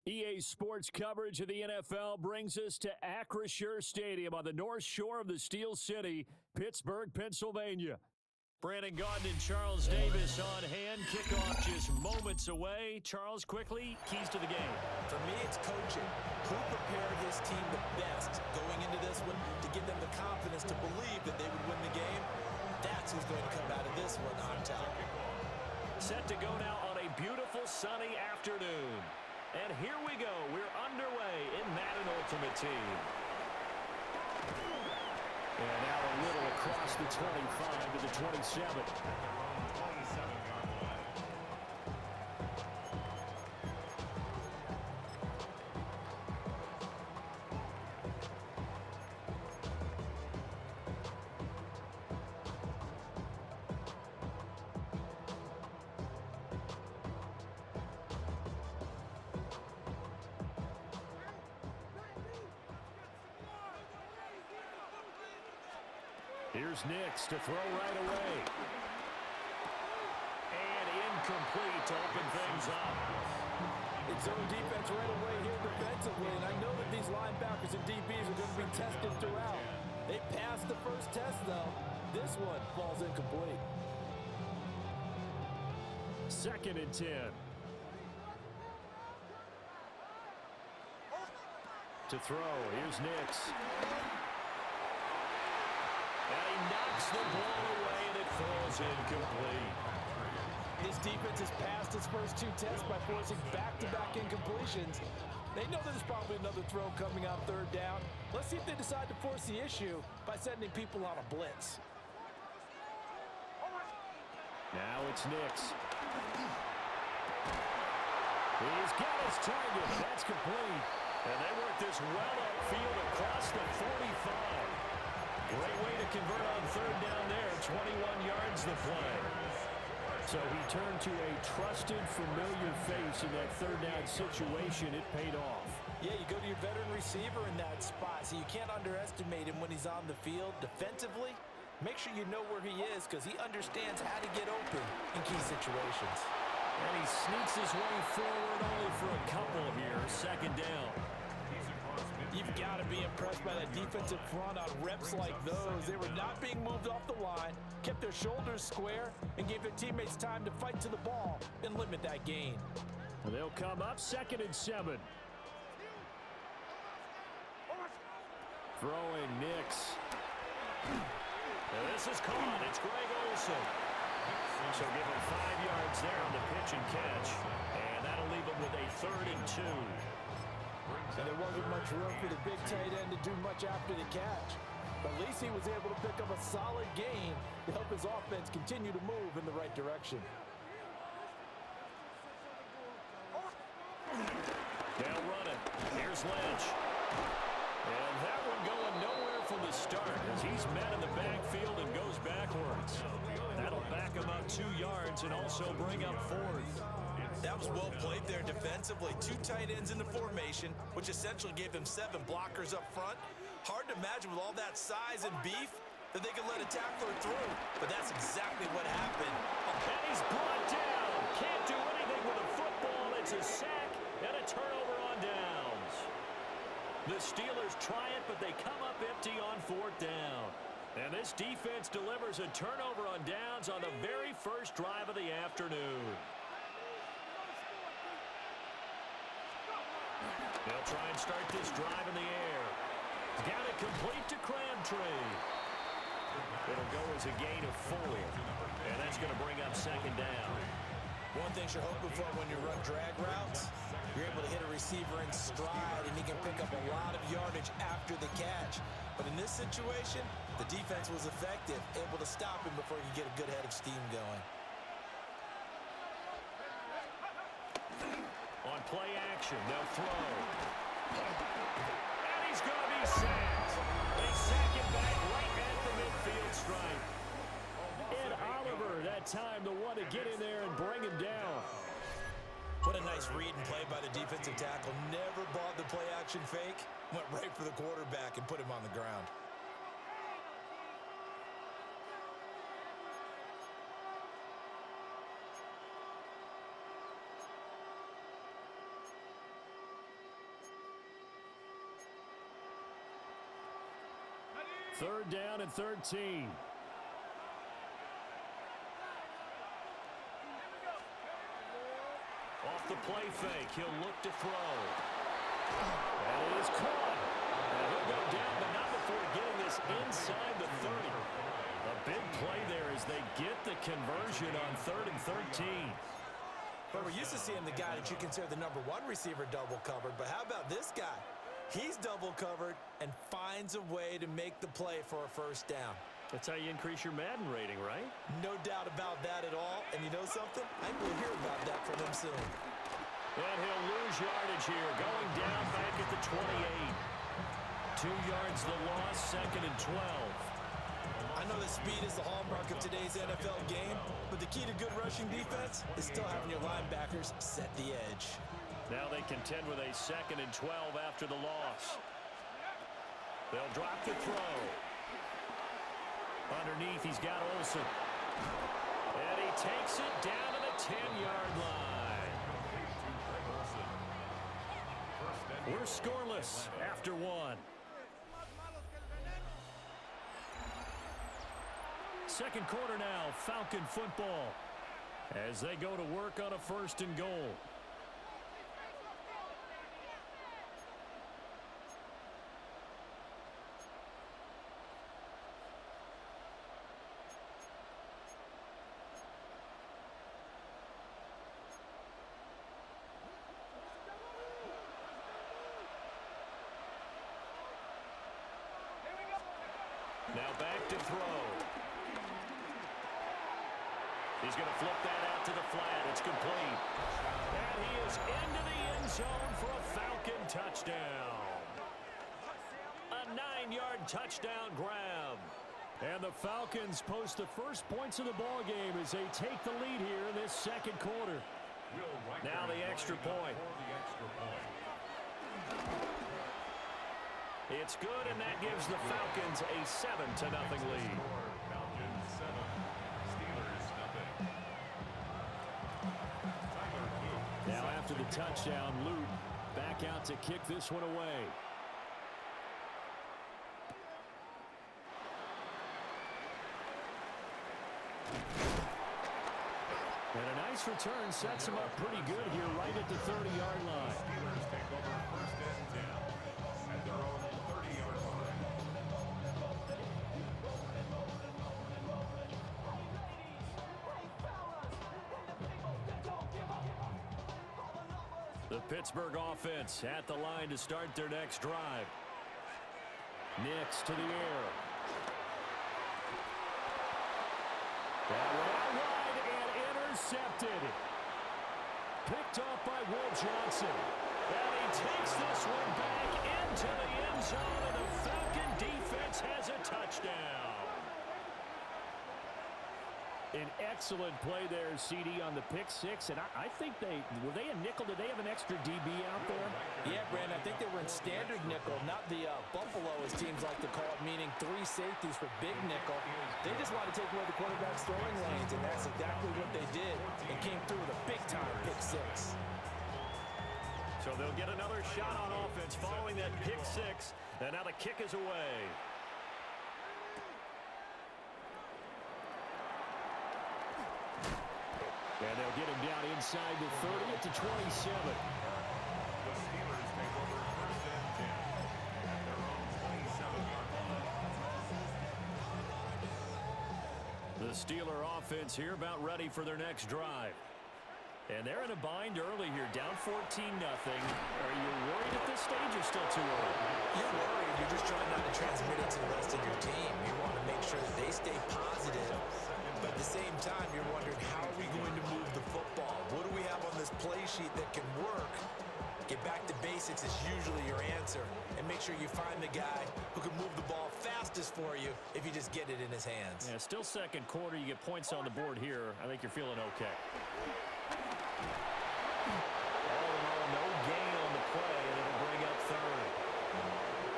EA Sports coverage of the NFL brings us to Acrisure Stadium on the north shore of the Steel City, Pittsburgh, Pennsylvania. Brandon Gaudin and Charles Davis on hand. Kickoff just moments away. Charles, quickly, keys to the game. For me, it's coaching. Who prepared his team the best going into this one to give them the confidence to believe that they would win the game? That's who's going to come out of this one on top. Set to go now on a beautiful sunny afternoon. And here we go. We're underway in Madden Ultimate Team. And now a little across the 25 to the 27. Here's Nix to throw right away. And incomplete to open things up. It's zone defense right away here defensively, and I know that these linebackers and DBs are going to be tested throughout. They passed the first test, though. This one falls incomplete. 2nd and 10. To throw, here's Nix. Knocks the ball away, and it falls incomplete. This defense has passed its first 2 tests by forcing back-to-back incompletions. They know there's probably another throw coming on 3rd down. Let's see if they decide to force the issue by sending people on a blitz. Now it's Nix. He's got his target. That's complete. And they work this well upfield across the 45. Great way to convert on 3rd down there. 21 yards the play. So he turned to a trusted, familiar face in that 3rd down situation. It paid off. Yeah, you go to your veteran receiver in that spot, so you can't underestimate him when he's on the field. Defensively, make sure you know where he is because he understands how to get open in key situations. And he sneaks his way forward only for a couple of years. 2nd down. You've got to be impressed by that defensive front on reps like those. They were not being moved off the line, kept their shoulders square, and gave their teammates time to fight to the ball and limit that gain. They'll come up 2nd and 7. Throwing Nix. And this is caught. It's Greg Olsen. So give him 5 yards there on the pitch and catch. And that'll leave him with a 3rd and 2. And there wasn't much room for the big tight end to do much after the catch. But at least he was able to pick up a solid gain to help his offense continue to move in the right direction. They'll run it. Here's Lynch. And that one going nowhere from the start as he's met in the backfield and goes backwards. That'll back him up 2 yards and also bring up 4th. That was well played there defensively. 2 tight ends in the formation, which essentially gave them 7 blockers up front. Hard to imagine with all that size and beef that they could let a tackler through. But that's exactly what happened. And he's brought down. Can't do anything with a football. It's a sack and a turnover on downs. The Steelers try it, but they come up empty on 4th down. And this defense delivers a turnover on downs on the very first drive of the afternoon. They'll try and start this drive in the air. Got it complete to Crabtree. It'll go as a gain of 4. And that's going to bring up 2nd down. One thing you're hoping for when you run drag routes, you're able to hit a receiver in stride, and he can pick up a lot of yardage after the catch. But in this situation, the defense was effective, able to stop him before he could get a good head of steam going. On play action, they'll throw. And he's going to be sacked. They sack him back right at the midfield stripe. Ed Oliver, that time, the one to get in there and bring him down. What a nice read and play by the defensive tackle. Never bought the play action fake. Went right for the quarterback and put him on the ground. Third down and 13. Off the play fake, he'll look to throw. That is caught. And he'll go down, but not before getting this inside the 30. A big play there as they get the conversion on 3rd and 13. But we're used to seeing the guy that you consider the #1 receiver double covered. But how about this guy? He's double covered and finds a way to make the play for a first down. That's how you increase your Madden rating, right? No doubt about that at all. And you know something? I think we'll hear about that from him soon. And he'll lose yardage here, going down back at the 28. 2 yards the loss, 2nd and 12. I know that speed is the hallmark of today's NFL game, but the key to good rushing defense is still having your linebackers set the edge. Now they contend with a 2nd and 12 after the loss. They'll drop the throw. Underneath, he's got Olsen. And he takes it down to the 10-yard line. We're scoreless after 1. Second quarter now, Falcon football, as they go to work on a 1st and goal. Now back to throw. He's going to flip that out to the flat. It's complete. And he is into the end zone for a Falcon touchdown. A 9-yard touchdown grab. And the Falcons post the first points of the ball game as they take the lead here in this second quarter. Now the extra point. It's good, and that gives the Falcons a 7-0 lead. Now after the touchdown, Luke back out to kick this one away. And a nice return sets him up pretty good here right at the 30-yard line. Steelers take over 1st and 10 at their own 30-yard line. The Pittsburgh offense at the line to start their next drive. Nix to the air. That one out wide and intercepted. Picked off by Will Johnson. And he takes this one back into the end zone, and the Falcon defense has a touchdown. An excellent play there, CD, on the pick six. And I think were they a nickel? Did they have an extra DB out there? Yeah, Brandon, I think they were in standard nickel, not the Buffalo, as teams like to call it, meaning 3 safeties for big nickel. They just want to take away the quarterback's throwing lanes, and that's exactly what they did. And came through with a big-time pick six. So they'll get another shot on offense following that pick six. And now the kick is away. And they'll get him down inside the 30 at the 27. The Steelers take over 1st and 10 at their own 27-yard line. The Steeler offense here about ready for their next drive. And they're in a bind early here, down 14-0. Are you worried at this stage or still too early? You're worried. You're just trying not to transmit it to the rest of your team. You want to make sure that they stay positive. But at the same time, you're wondering, how are we going to move the football? What do we have on this play sheet that can work? Get back to basics is usually your answer. And make sure you find the guy who can move the ball fastest for you if you just get it in his hands. Yeah, still second quarter. You get points on the board here. I think you're feeling okay. All in all, no gain on the play, and it'll bring up third.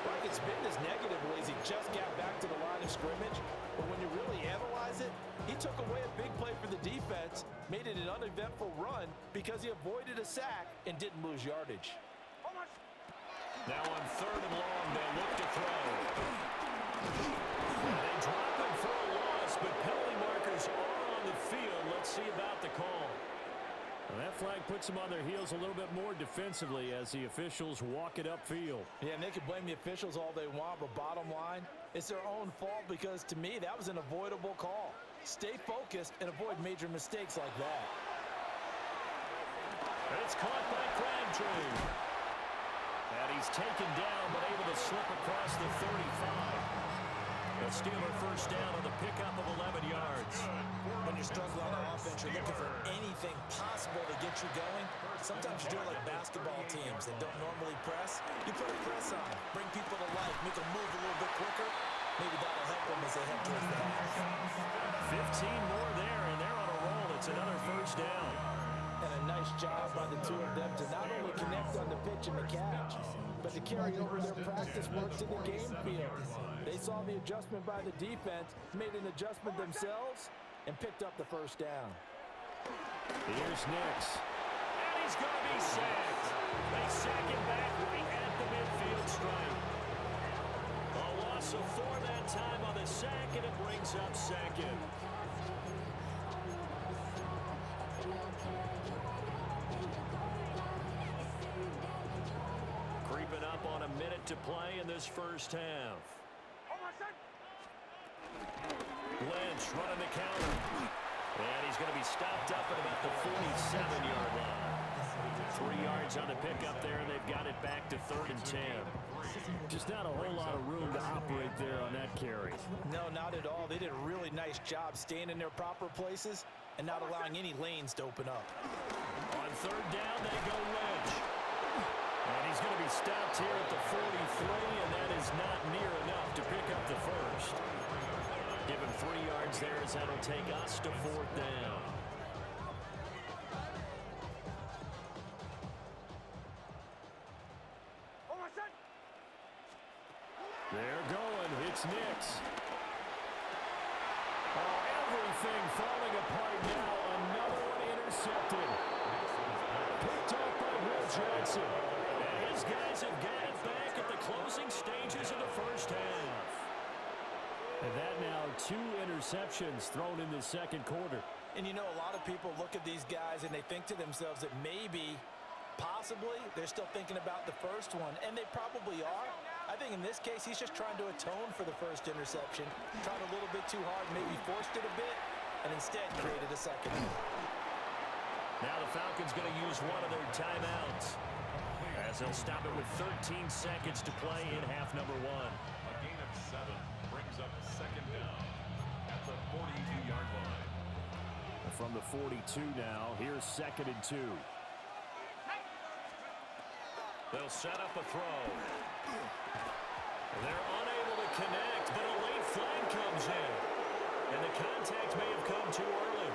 Like, it's been this negatively as he just got back to the line of scrimmage. But when you really analyze it, he took away a big play for the defense, made it an uneventful run because he avoided a sack and didn't lose yardage. Now on 3rd and long, they'll look to throw. They drop him for a loss, but penalty markers are on the field. Let's see about the call. Well, that flag puts them on their heels a little bit more defensively as the officials walk it upfield. Yeah, and they can blame the officials all they want, but bottom line, it's their own fault because, to me, that was an avoidable call. Stay focused and avoid major mistakes like that. It's caught by Crabtree. And he's taken down, but able to slip across the 35. The Steeler first down on the pickup of 11 yards. When you're struggling on offense, you're looking for anything possible to get you going. Sometimes you do it like basketball teams that don't normally press. You put a press on, bring people to life, make them move a little bit quicker. Maybe that'll help them as they head towards the half. 15 more there, and they're on a roll. It's another first down. And a nice job by the two of them to not only connect on the pitch and the catch, but to carry over their practice work to the game field. They saw the adjustment by the defense, made an adjustment themselves, and picked up the first down. Here's Nix. And he's going to be sacked. They sack him back right at the midfield stripe. A loss of 4 that time on the sack, and it brings up second. Creeping up on a minute to play in this first half. Lynch running the counter. And he's going to be stopped up at about the 47-yard line. 3 yards on the pickup there, and they've got it back to 3rd and 10. Just not a whole lot of room to operate there on that carry. No, not at all. They did a really nice job staying in their proper places and not allowing any lanes to open up. On 3rd down, they go Lynch. And he's going to be stopped here at the 43, and that is not near enough to pick up the first. Give him 3 yards there as that'll take us to 4th down. They're going. It's Nix. Oh, everything falling apart now. Another one intercepted. Picked off by Will Johnson. And his guys have got it back at the closing stages of the first half. And that now 2 interceptions thrown in the second quarter. And you know, a lot of people look at these guys and they think to themselves that maybe, possibly, they're still thinking about the first one. And they probably are. I think in this case, he's just trying to atone for the first interception. Tried a little bit too hard, maybe forced it a bit, and instead created a second. Now the Falcons going to use one of their timeouts, as they'll stop it with 13 seconds to play in half number 1. A gain of 7 brings up 2nd down at the 42-yard line. From the 42 now, here's 2nd and 2. They'll set up a throw. They're unable to connect, but a late flag comes in. And the contact may have come too early.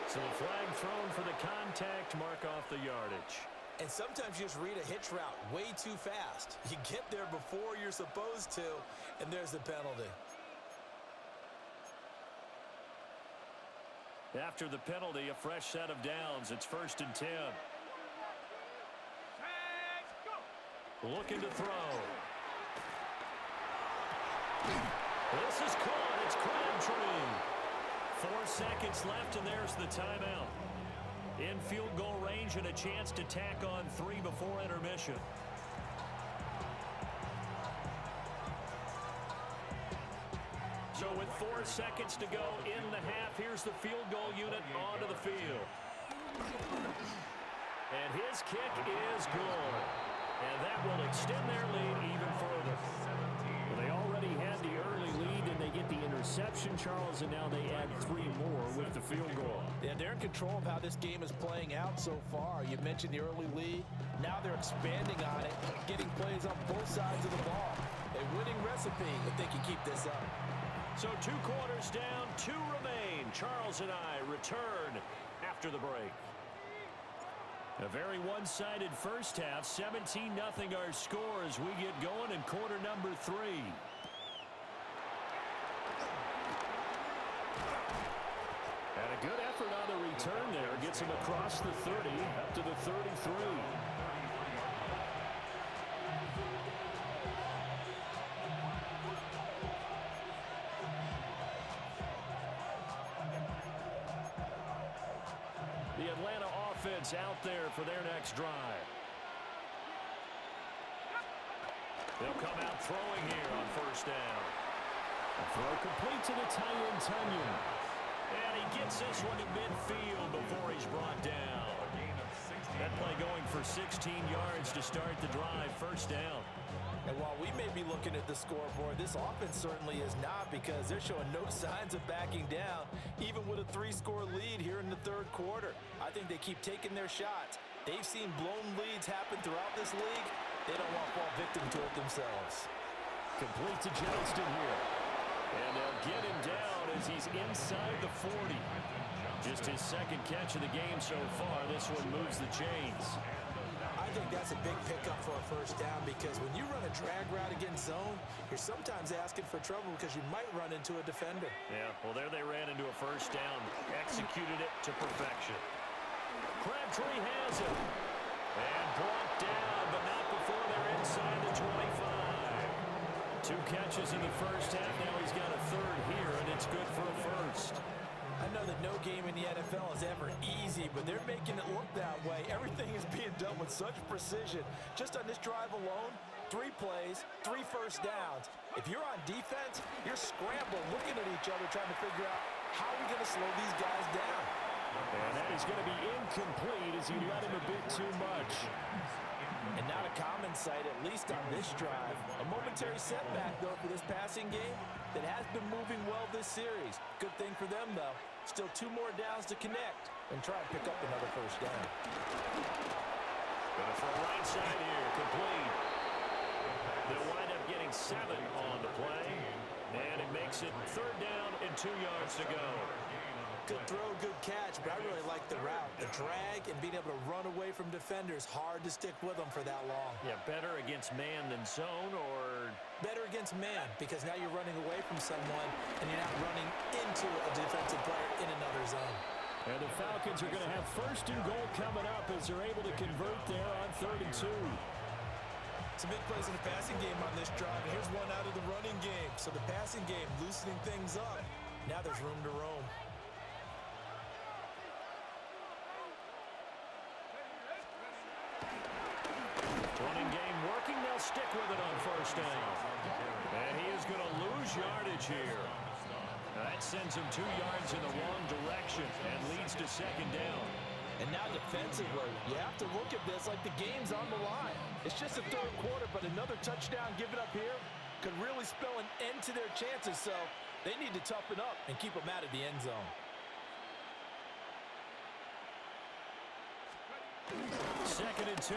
So a flag thrown for the contact, mark off the yardage. And sometimes you just read a hitch route way too fast. You get there before you're supposed to, and there's the penalty. After the penalty, a fresh set of downs. It's 1st and 10. Looking to throw. This is caught. It's Crabtree. 4 seconds left, and there's the timeout. In field goal range and a chance to tack on 3 before intermission. So with 4 seconds to go in the half, here's the field goal unit onto the field. And his kick is good. And that will extend their lead even further. Well, they already had the early lead, and they get the interception, Charles, and now they add 3 more with the field goal. Yeah, they're in control of how this game is playing out so far. You mentioned the early lead. Now they're expanding on it, getting plays on both sides of the ball. A winning recipe if they can keep this up. So 2 quarters down, 2 remain. Charles and I return after the break. A very one-sided first half, 17-0 our score as we get going in quarter number 3. And a good effort on the return there. Gets him across the 30, up to the 33. The Atlanta offense out there for their next drive. They'll come out throwing here on first down. Throw complete to the tight end, Tunyon. And he gets this one to midfield before he's brought down. That play going for 16 yards to start the drive, first down. And while we may be looking at the scoreboard, this offense certainly is not, because they're showing no signs of backing down, even with a 3-score lead here in the third quarter. I think they keep taking their shots. They've seen blown leads happen throughout this league. They don't want to fall victim to it themselves. Complete to Johnston here. And they'll get him down as he's inside the 40. Just his second catch of the game so far. This one moves the chains. I think that's a big pickup for a first down, because when you run a drag route against zone, you're sometimes asking for trouble because you might run into a defender. Yeah, well, there they ran into a first down. Executed it to perfection. Crabtree has it. And brought down, but not before they're inside the 25. 2 catches in the first half. Now he's got a third here, and it's good for a first. I know that no game in the NFL is ever easy, but they're making it look that way. Everything is being done with such precision. Just on this drive alone, 3 plays, 3 first downs. If you're on defense, you're scrambling, looking at each other, trying to figure out how are we going to slow these guys down. And that is going to be incomplete as he let him a bit too much. And not a common sight, at least on this drive. A momentary setback, though, for this passing game that has been moving well this series. Good thing for them, though. Still 2 more downs to connect and try and pick up another first down. Gonna throw right side here, complete. They'll wind up getting 7 on the play. And it makes it 3rd down and 2 yards to go. Good throw, good catch, but I really like the route. The drag and being able to run away from defenders, hard to stick with them for that long. Yeah, better against man than zone, or? Better against man, because now you're running away from someone and you're not running into a defensive player in another zone. And the Falcons are going to have 1st and goal coming up as they're able to convert there on 3rd and 2. Some big plays in the passing game on this drive, and here's one out of the running game. So the passing game loosening things up. Now there's room to roam. Running game working. They'll stick with it on 1st down. And he is going to lose yardage here. That sends him 2 yards in the wrong direction and leads to 2nd down. And now defensively, you have to look at this like the game's on the line. It's just the 3rd quarter, but another touchdown given up here could really spell an end to their chances, so they need to toughen up and keep them out of the end zone. 2nd and 2.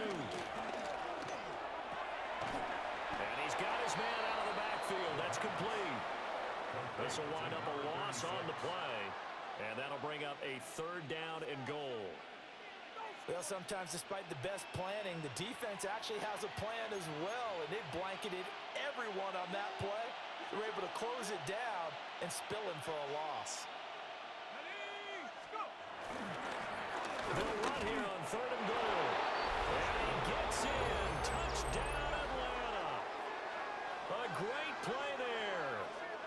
And he's got his man out of the backfield. That's complete. This will wind up a loss on the play. And that'll bring up a 3rd down and goal. Well, sometimes despite the best planning, the defense actually has a plan as well, and they blanketed everyone on that play. They were able to close it down and spill him for a loss. They'll run here on 3rd and goal. And he gets in. Touchdown, Atlanta. A great play there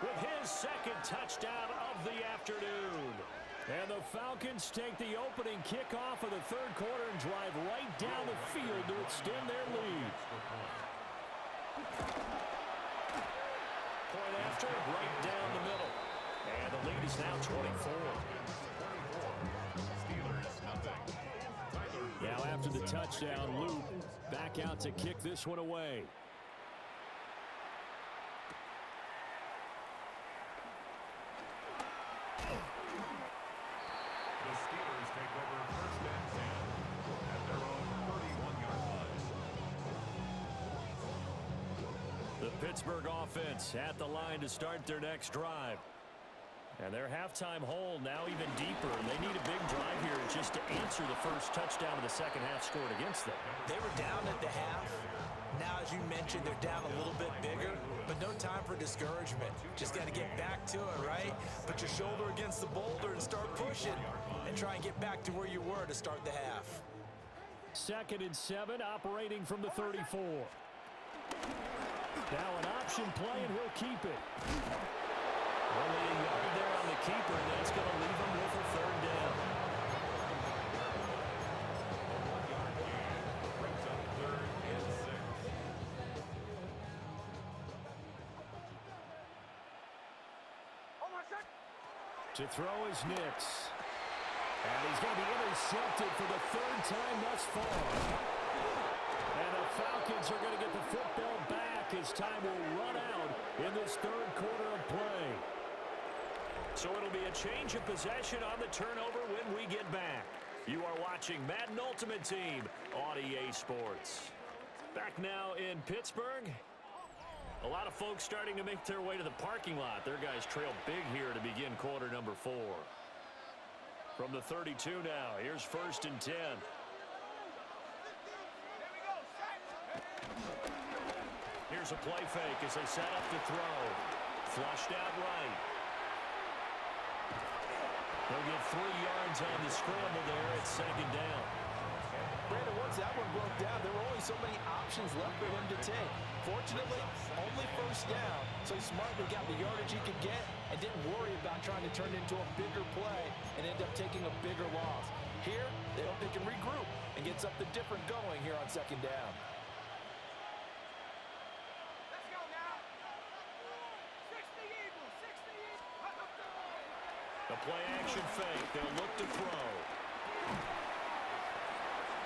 with his 2nd touchdown of the afternoon. And the Falcons take the opening kickoff of the 3rd quarter and drive right down the field to extend their lead. Point after, right down the middle. And the lead is now 24. Now after the touchdown, Luke back out to kick this one away. The Steelers take over 1st and 10 at their own 31-yard line. The Pittsburgh offense at the line to start their next drive. And their halftime hole now even deeper. They need a big drive here just to answer the first touchdown of the second half scored against them. They were down at the half. Now, as you mentioned, they're down a little bit bigger, but no time for discouragement. Just got to get back to it, right? Put your shoulder against the boulder and start pushing and try and get back to where you were to start the half. 2nd and 7, operating from the 34. Now an option play, and he'll keep it. Only a yard there on the keeper, and that's going to leave him with a 3rd down. To throw his Knicks. And he's going to be intercepted for the third time thus far. And the Falcons are going to get the football back as time will run out in this third quarter of play. So it'll be a change of possession on the turnover when we get back. You are watching Madden Ultimate Team on EA Sports. Back now in Pittsburgh. A lot of folks starting to make their way to the parking lot. Their guys trail big here to begin quarter number 4. From the 32 now, here's 1st and 10. Here's a play fake as they set up to throw. Flushed out right. They'll get 3 yards on the scramble there at 2nd down. Brandon, once that one broke down, there were only so many options left for him to take. Fortunately, only 1st down, so he smartly got the yardage he could get and didn't worry about trying to turn it into a bigger play and end up taking a bigger loss. Here, they hope they can regroup and get something different going here on 2nd down. Let's go now. 60 Eagles, 60 Eagles. The play action fake. They'll look to throw.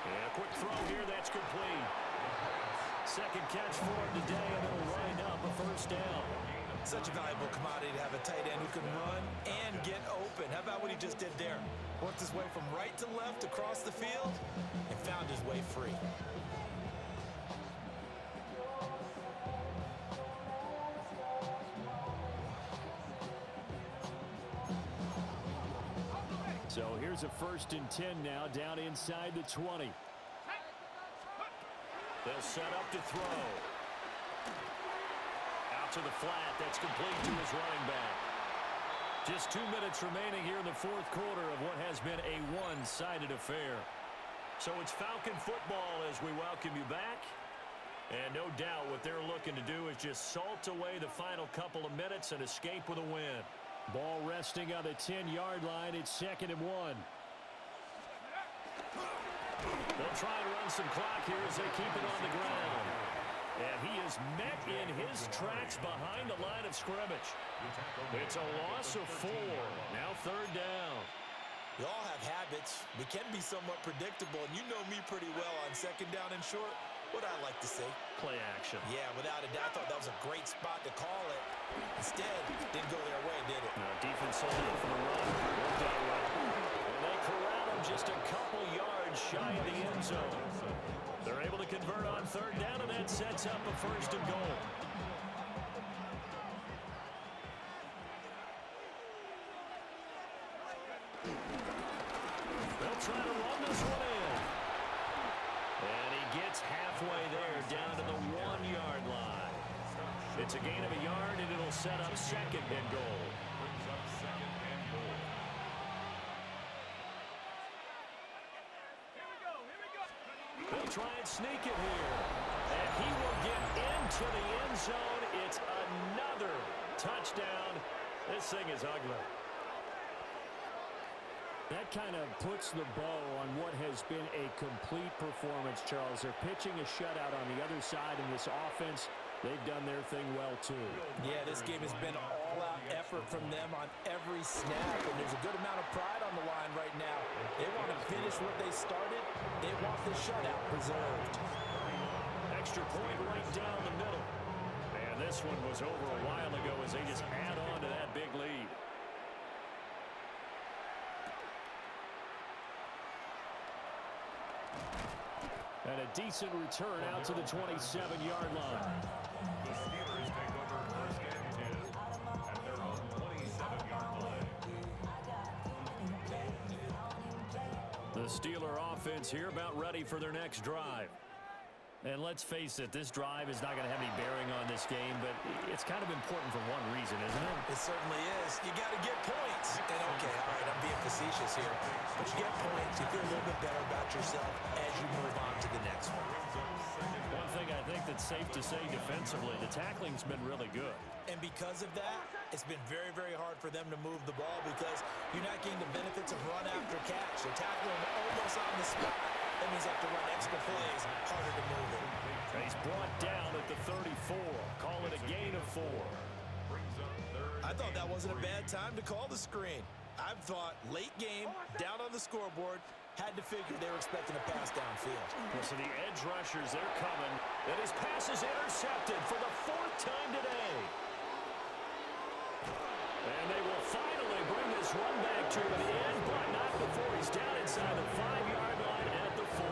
And a quick throw here. That's complete. Second catch for him today, and it'll wind up a 1st down. Such a valuable commodity to have a tight end who can run and get open. How about what he just did there? Worked his way from right to left across the field and found his way free. So here's a 1st and 10 now, down inside the 20. They'll set up to throw. Out to the flat. That's complete to his running back. Just 2 minutes remaining here in the 4th quarter of what has been a one-sided affair. So it's Falcon football as we welcome you back. And no doubt what they're looking to do is just salt away the final couple of minutes and escape with a win. Ball resting on the 10-yard line. It's 2nd and 1. They'll try and run some clock here as they keep it on the ground. And he is met in his tracks behind the line of scrimmage. It's a loss of 4. Now 3rd down. We all have habits. We can be somewhat predictable, and you know me pretty well on 2nd down and short. What I like to say? Play action. Yeah, without a doubt, I thought that was a great spot to call it. Instead, didn't go their way, did it? No, defense sold out for the run. Worked out right. And they corral him just a couple yards shy of the end zone. They're able to convert on 3rd down, and that sets up a 1st and goal. They'll try to run this one in. And he gets halfway there, down to the 1-yard line. It's a gain of a yard, and it'll set up 2nd and goal. Brings up 2nd and goal. Here we go, here we go. They'll try and sneak it here. And he will get into the end zone. It's another touchdown. This thing is ugly. That kind of puts the bow on what has been a complete performance, Charles. They're pitching a shutout on the other side in this offense. They've done their thing well, too. Yeah, this game has been all-out effort from them on every snap, and there's a good amount of pride on the line right now. They want to finish what they started. They want the shutout preserved. Extra point right down the middle. And this one was over a while ago as they just add on to that big lead. And a decent return out to the 27-yard line. The Steelers take over 1st and 10 at their own 27-yard line. The Steeler offense here about ready for their next drive. And let's face it, this drive is not going to have any bearing on this game, but it's kind of important for one reason, isn't it? It certainly is. You got to get points. And okay, all right, I'm being facetious here. But you get points, you feel a little bit better about yourself as you move on to the next one. One thing I think that's safe to say defensively, the tackling's been really good. And because of that, it's been very, very hard for them to move the ball because you're not getting the benefits of run after catch. They're tackling almost on the spot. That means they have to run extra plays, harder to move it. And he's brought down at the 34. Call it a gain of 4. Brings up 3rd I thought that wasn't a bad time to call the screen. I thought late game, down on the scoreboard, had to figure they were expecting a pass downfield. Well, so the edge rushers, they're coming. And his pass is intercepted for the 4th time today. And they will finally bring this run back to an end, but not before he's down inside the 5-yard line at the 4.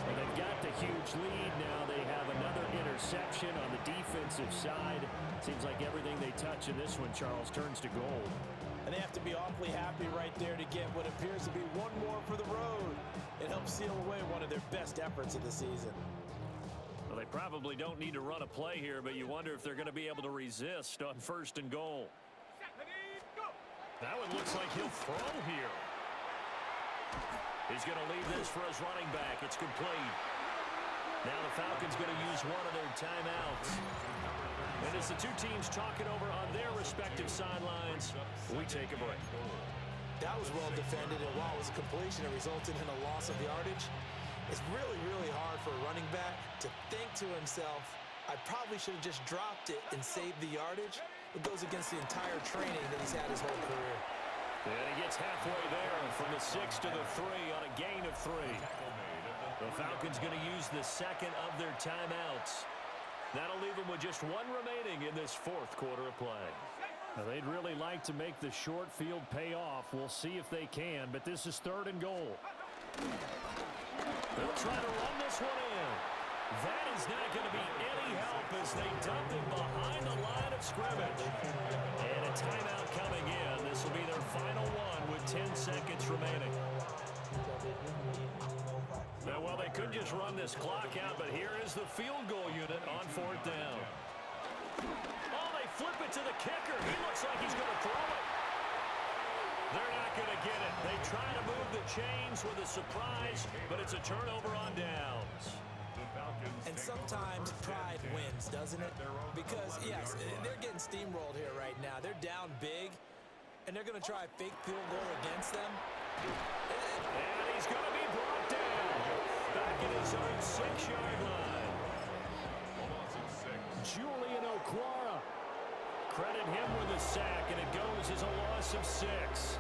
And they've got the huge lead now. They have another interception on the defensive side. Seems like everything they touch in this one, Charles, turns to gold. And they have to be awfully happy right there to get what appears to be one more for the road. It helps seal away one of their best efforts of the season. Well, they probably don't need to run a play here, but you wonder if they're going to be able to resist on 1st and goal. That one looks like he'll throw here. He's going to leave this for his running back. It's complete. Now the Falcons going to use one of their timeouts. And as the two teams talking over on their respective sidelines, we take a break. That was well defended, and while it was completion, it resulted in a loss of yardage. It's really, really hard for a running back to think to himself, I probably should have just dropped it and saved the yardage. It goes against the entire training that he's had his whole career. And he gets halfway there from the 6 to the 3 on a gain of 3. The Falcons going to use the second of their timeouts. That'll leave them with just one remaining in this 4th quarter of play. Now, they'd really like to make the short field pay off. We'll see if they can, but this is 3rd and goal. They'll try to run this one in. That is not going to be any help as they dump it behind the line of scrimmage. And a timeout coming in. This will be their final one with 10 seconds remaining. Now, well, they could just run this clock out, but here is the field goal unit on 4th down. Oh, they flip it to the kicker. He looks like he's going to throw it. They're not going to get it. They try to move the chains with a surprise, but it's a turnover on downs. And sometimes pride wins, doesn't it? Because, yes, they're getting steamrolled here right now. They're down big, and they're going to try a fake field goal against them. And he's going to be brought down back at his own 6-yard line. Julian Okwara. Credit him with a sack, and it goes as a loss of 6.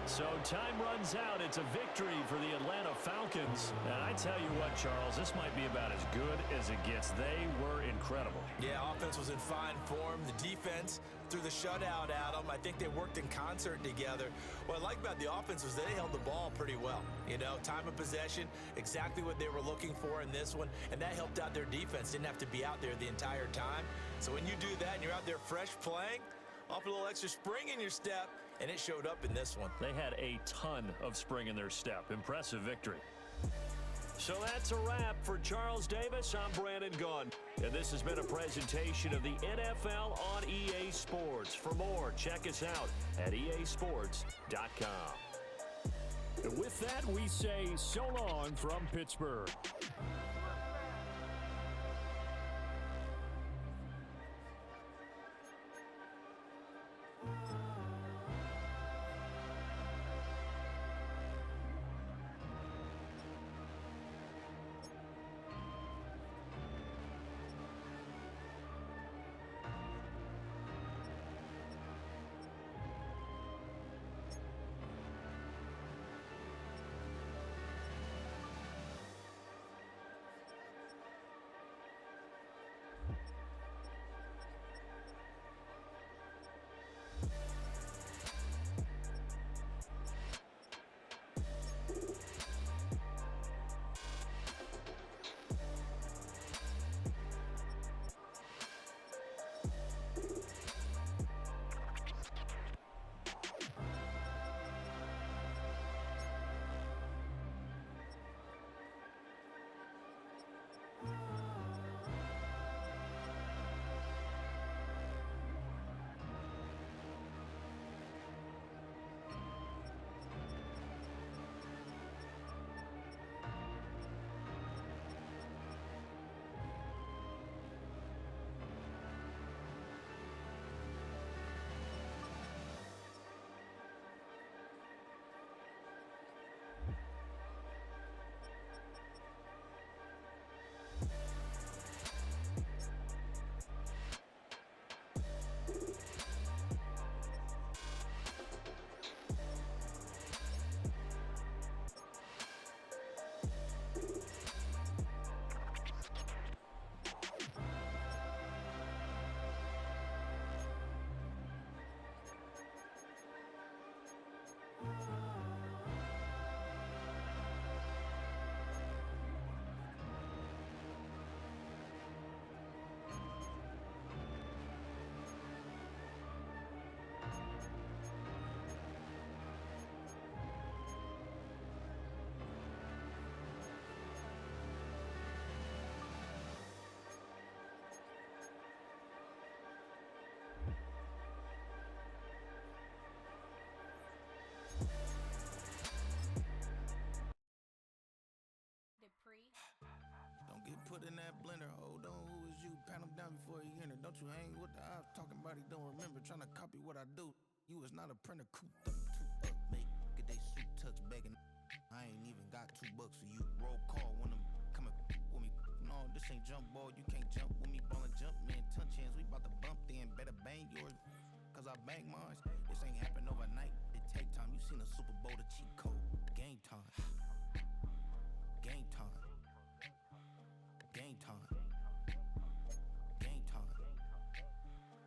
So time runs out. It's a victory for the Atlanta Falcons. And I tell you what, Charles, this might be about as good as it gets. They were incredible. Yeah, offense was in fine form. The defense threw the shutout at them. I think they worked in concert together. What I like about the offense was they held the ball pretty well. You know, time of possession, exactly what they were looking for in this one, and that helped out their defense. Didn't have to be out there the entire time. So when you do that and you're out there fresh playing, off a little extra spring in your step, and it showed up in this one. They had a ton of spring in their step. Impressive victory. So that's a wrap for Charles Davis. I'm Brandon Gunn. And this has been a presentation of the NFL on EA Sports. For more, check us out at easports.com. And with that, we say so long from Pittsburgh. want you hang with the ops, talking about he don't remember, trying to copy what I do. You was not a printer, cooped up, too up, make get they suit tucks begging. I ain't even got $2 for you. Roll call when I'm coming with me. No, this ain't jump ball, you can't jump with me. Ballin' jump, man, touch hands, we bout to bump then. Better bang yours, cause I bang mine. This ain't happen overnight, it take time. You seen a Super Bowl, the cheat code. Game time. Game time. Game time. Game time.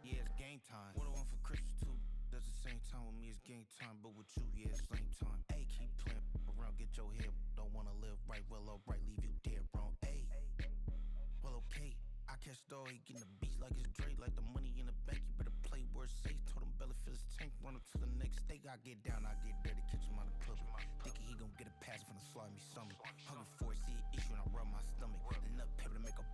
Yeah, it's game time. What I want for Christmas too. At the same time with me, it's game time. But with you, yeah, it's same time. Ayy, keep playing around, get your head. Don't wanna live right, well, alright, leave you dead wrong. Ayy, well, okay. I catch the dog, he getting the beats like it's Dre, like the money in the bank. You better play where it's safe. Told him belly fill his tank, run up to the next steak. I get down, I get dirty, catch him on the club. Thinking he gon' get a pass from the slimy stomach. Hungry for it, see an issue and I rub my stomach. Enough pepper to make a